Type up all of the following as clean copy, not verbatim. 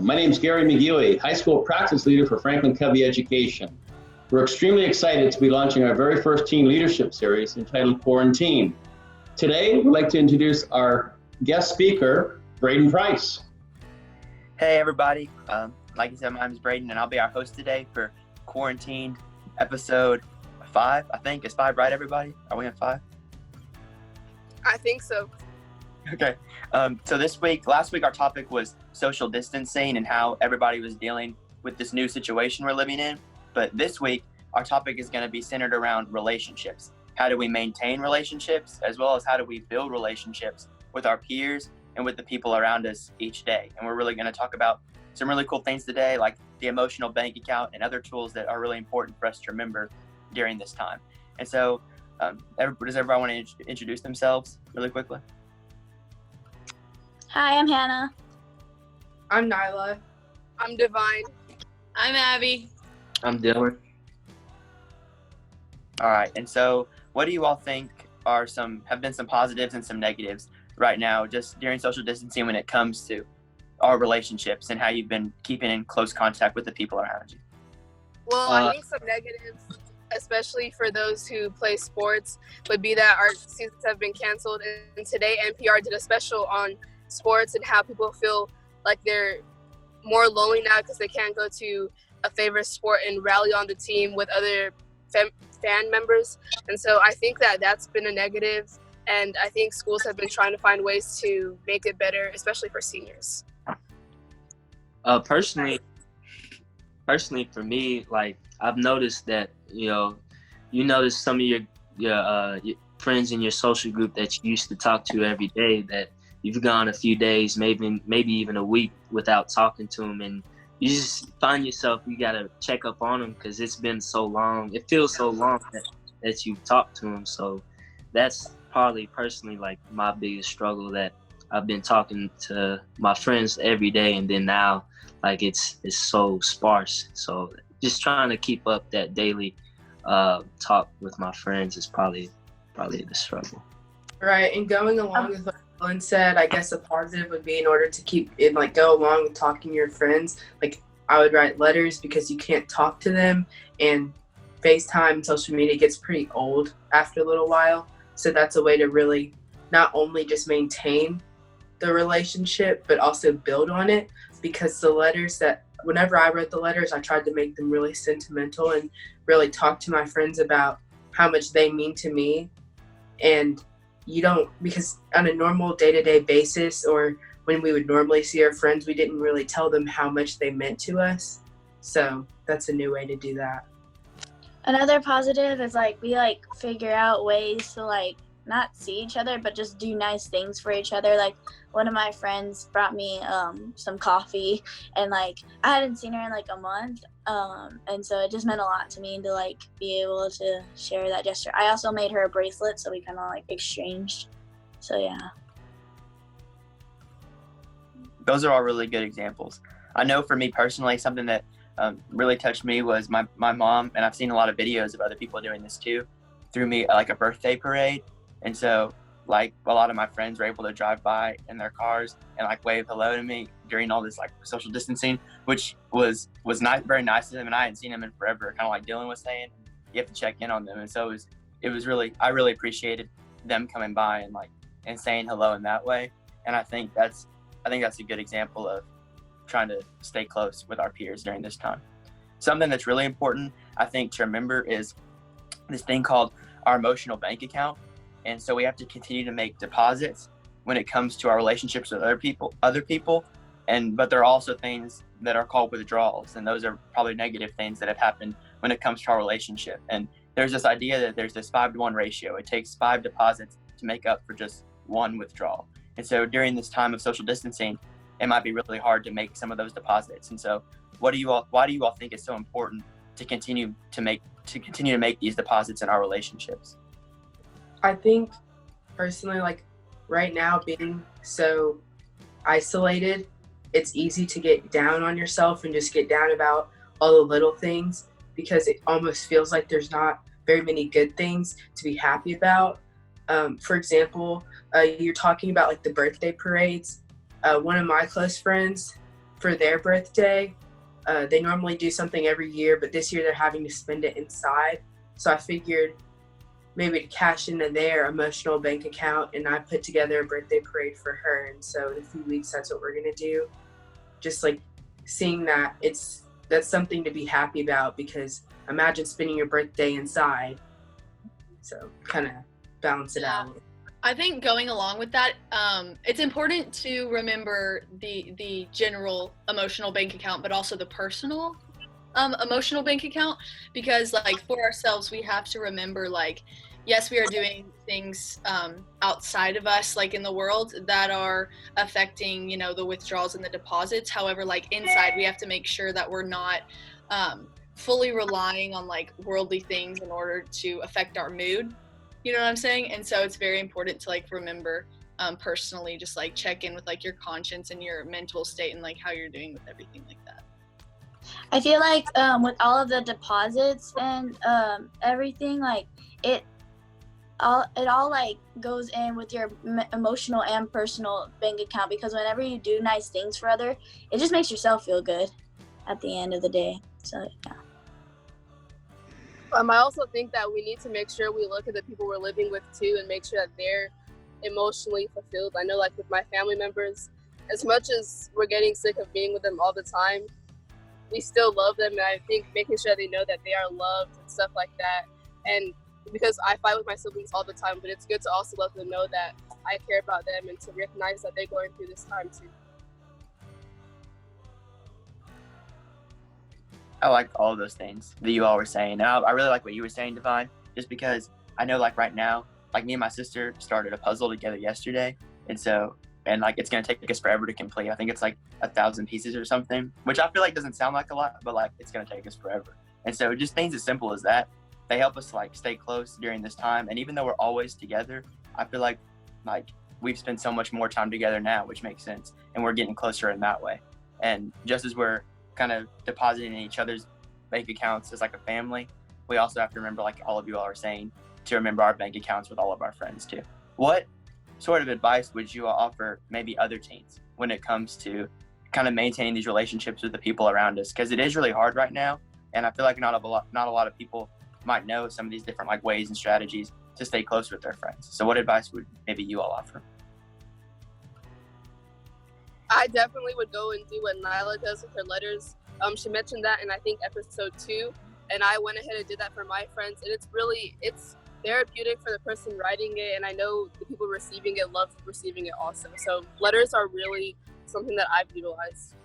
My name is Gary McGuey, high school practice leader for Franklin Covey Education. We're extremely excited to be launching our very first teen leadership series entitled QuaranTEENed. Today, we'd like to introduce our guest speaker, Braden Price. Hey everybody, like you said, my name is Braden and I'll be our host today for QuaranTEENed episode 5, I think. Is 5 right, everybody? Are we on 5? I think so. Okay, so last week our topic was social distancing and how everybody was dealing with this new situation we're living in. But this week, our topic is going to be centered around relationships. How do we maintain relationships, as well as how do we build relationships with our peers and with the people around us each day. And we're really going to talk about some really cool things today, like the emotional bank account and other tools that are really important for us to remember during this time. And so, does everybody want to introduce themselves really quickly? Hi, I'm Hannah. I'm Nyla. I'm Divine. I'm Abby. I'm Dylan. All right, and so what do you all think have been some positives and some negatives right now, just during social distancing when it comes to our relationships and how you've been keeping in close contact with the people around you? Well, I think some negatives, especially for those who play sports, would be that our seasons have been canceled. And today, NPR did a special on sports and how people feel like they're more lonely now because they can't go to a favorite sport and rally on the team with other fan members. And so I think that that's been a negative, and I think schools have been trying to find ways to make it better, especially for seniors. Personally for me, like, I've noticed that, you notice some of your friends in your social group that you used to talk to every day, that you've gone a few days, maybe even a week without talking to them, and you just find yourself, you got to check up on them because it's been so long. It feels so long that you've talked to them. So that's probably personally like my biggest struggle, that I've been talking to my friends every day, and then now like it's so sparse. So just trying to keep up that daily talk with my friends is probably the struggle. Right, and going along with what Dylan said, I guess a positive would be, in order to keep it, like, go along with talking to your friends, like, I would write letters because you can't talk to them, and FaceTime and social media gets pretty old after a little while. So that's a way to really not only just maintain the relationship, but also build on it, because the letters whenever I wrote the letters, I tried to make them really sentimental and really talk to my friends about how much they mean to me. And because on a normal day-to-day basis, or when we would normally see our friends, we didn't really tell them how much they meant to us. So that's a new way to do that. Another positive is we figure out ways to not see each other, but just do nice things for each other. Like, one of my friends brought me some coffee, and I hadn't seen her in a month, and so it just meant a lot to me to be able to share that gesture. I also made her a bracelet, so we kind of exchanged. So yeah. Those are all really good examples. I know for me personally, something that really touched me was my mom, and I've seen a lot of videos of other people doing this too, threw me a birthday parade. And so a lot of my friends were able to drive by in their cars and wave hello to me during all this social distancing, which was not very nice of them. And I hadn't seen them in forever, kind of like Dylan was saying. You have to check in on them. And so it was really, I really appreciated them coming by and saying hello in that way. And I think that's a good example of trying to stay close with our peers during this time. Something that's really important, I think, to remember is this thing called our emotional bank account. And so we have to continue to make deposits when it comes to our relationships with other people. But there are also things that are called withdrawals. And those are probably negative things that have happened when it comes to our relationship. And there's this idea that there's this 5-to-1 ratio. It takes 5 deposits to make up for just 1 withdrawal. And so during this time of social distancing, it might be really hard to make some of those deposits. And so why do you all think it's so important to continue to make these deposits in our relationships? I think personally, right now, being so isolated, it's easy to get down on yourself and just get down about all the little things, because it almost feels like there's not very many good things to be happy about. For example, you're talking about the birthday parades. One of my close friends, for their birthday. They normally do something every year, but this year they're having to spend it inside. So I figured maybe to cash into their emotional bank account, and I put together a birthday parade for her. And so in a few weeks, that's what we're gonna do. Just like seeing that that's something to be happy about, because imagine spending your birthday inside. So kind of balance it out. I think going along with that, it's important to remember the general emotional bank account, but also the personal emotional bank account, because like for ourselves, we have to remember, like, yes, we are doing things outside of us, like in the world, that are affecting, the withdrawals and the deposits. However, like inside, we have to make sure that we're not fully relying on like worldly things in order to affect our mood. You know what I'm saying? And so it's very important to like remember personally, just like check in with like your conscience and your mental state and like how you're doing with everything like that. I feel like with all of the deposits and everything, like it all like goes in with your emotional and personal bank account, because whenever you do nice things for other, it just makes yourself feel good at the end of the day. So yeah. I also think that we need to make sure we look at the people we're living with too, and make sure that they're emotionally fulfilled. I know, like with my family members, as much as we're getting sick of being with them all the time, we still love them, and I think making sure they know that they are loved and stuff like that. And because I fight with my siblings all the time, but it's good to also let them know that I care about them and to recognize that they're going through this time too. I like all of those things that you all were saying. And I really like what you were saying, Divine, just because I know like right now, like me and my sister started a puzzle together yesterday. And like it's going to take us forever to complete. I think it's like 1,000 pieces or something, which I feel like doesn't sound like a lot, but like it's going to take us forever. And so just things as simple as that, they help us to like stay close during this time. And even though we're always together, I feel like we've spent so much more time together now, which makes sense. And we're getting closer in that way. And just as we're kind of depositing in each other's bank accounts as like a family, we also have to remember, like all of you all are saying, to remember our bank accounts with all of our friends too. What sort of advice would you all offer maybe other teens when it comes to kind of maintaining these relationships with the people around us? Because it is really hard right now, and I feel like not a lot of people might know some of these different like ways and strategies to stay close with their friends. So what advice would maybe you all offer? I definitely would go and do what Nyla does with her letters. She mentioned that in I think episode 2, and I went ahead and did that for my friends, and it's therapeutic for the person writing it, and I know the people receiving it love receiving it also. So letters are really something that I've utilized.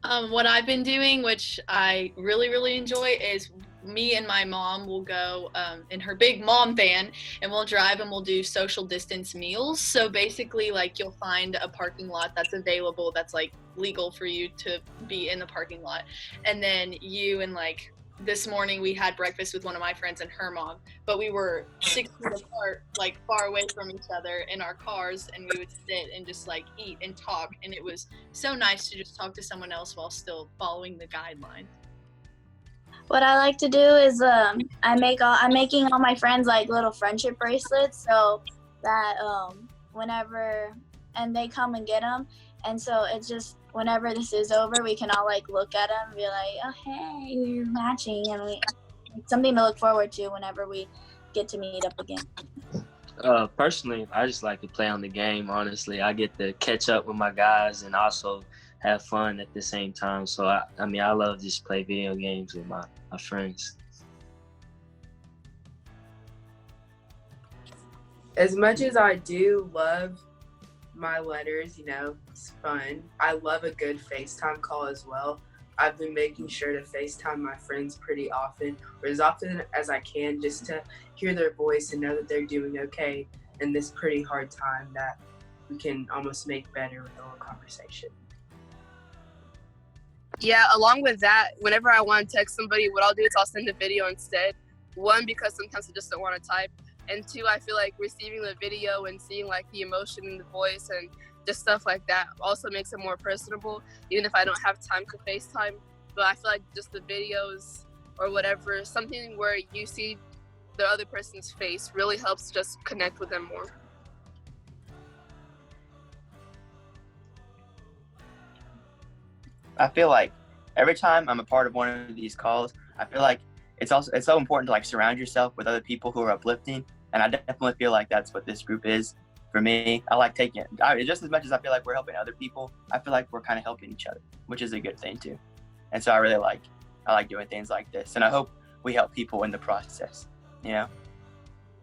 What I've been doing, which I really, really enjoy, is me and my mom will go in her big mom van, and we'll drive and we'll do social distance meals. So basically, like, you'll find a parking lot that's available, that's like legal for you to be in the parking lot. And then you and like this morning we had breakfast with one of my friends and her mom, but we were 6 feet apart, like far away from each other in our cars, and we would sit and just like eat and talk. And it was so nice to just talk to someone else while still following the guidelines. What I like to do is I'm making all my friends like little friendship bracelets, so that whenever and they come and get them, and so it's just whenever this is over, we can all like look at them and be like, oh hey, you're matching, and it's something to look forward to whenever we get to meet up again. Personally, I just like to play on the game. Honestly, I get to catch up with my guys and also have fun at the same time. So I mean, I love just play video games with my friends. As much as I do love my letters, it's fun. I love a good FaceTime call as well. I've been making sure to FaceTime my friends pretty often, or as often as I can, just to hear their voice and know that they're doing okay in this pretty hard time that we can almost make better with a little conversation. Yeah, along with that, whenever I want to text somebody, what I'll do is I'll send a video instead. 1, because sometimes I just don't want to type. And 2, I feel like receiving the video and seeing like the emotion in the voice and just stuff like that also makes it more personable, even if I don't have time to FaceTime. But I feel like just the videos or whatever, something where you see the other person's face really helps just connect with them more. I feel like every time I'm a part of one of these calls, I feel like it's so important to like surround yourself with other people who are uplifting. And I definitely feel like that's what this group is for me. I like taking it just as much as I feel like we're helping other people. I feel like we're kind of helping each other, which is a good thing too. And so I like doing things like this, and I hope we help people in the process, you know?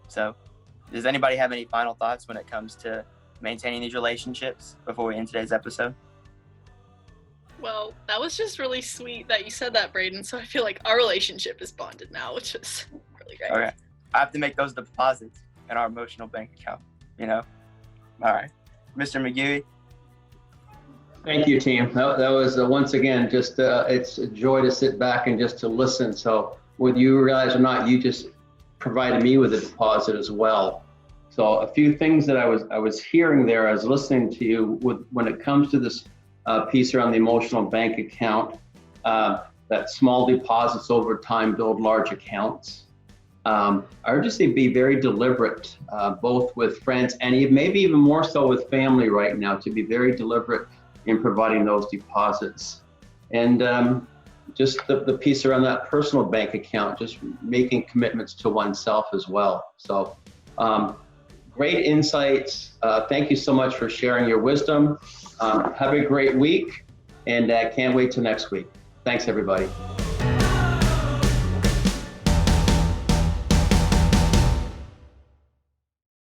So does anybody have any final thoughts when it comes to maintaining these relationships before we end today's episode? Well, that was just really sweet that you said that, Braden. So I feel like our relationship is bonded now, which is really great. Okay. I have to make those deposits in our emotional bank account, you know? All right. Mr. McGuey? Thank you, team. That was once again, just it's a joy to sit back and just to listen. So whether you realize or not, you just provided me with a deposit as well. So a few things that I was hearing there, I was listening to you when it comes to this piece around the emotional bank account, that small deposits over time build large accounts. I would just say be very deliberate, both with friends and maybe even more so with family right now, to be very deliberate in providing those deposits. And just the piece around that personal bank account, just making commitments to oneself as well. So great insights. Thank you so much for sharing your wisdom. Have a great week, and can't wait till next week. Thanks, everybody.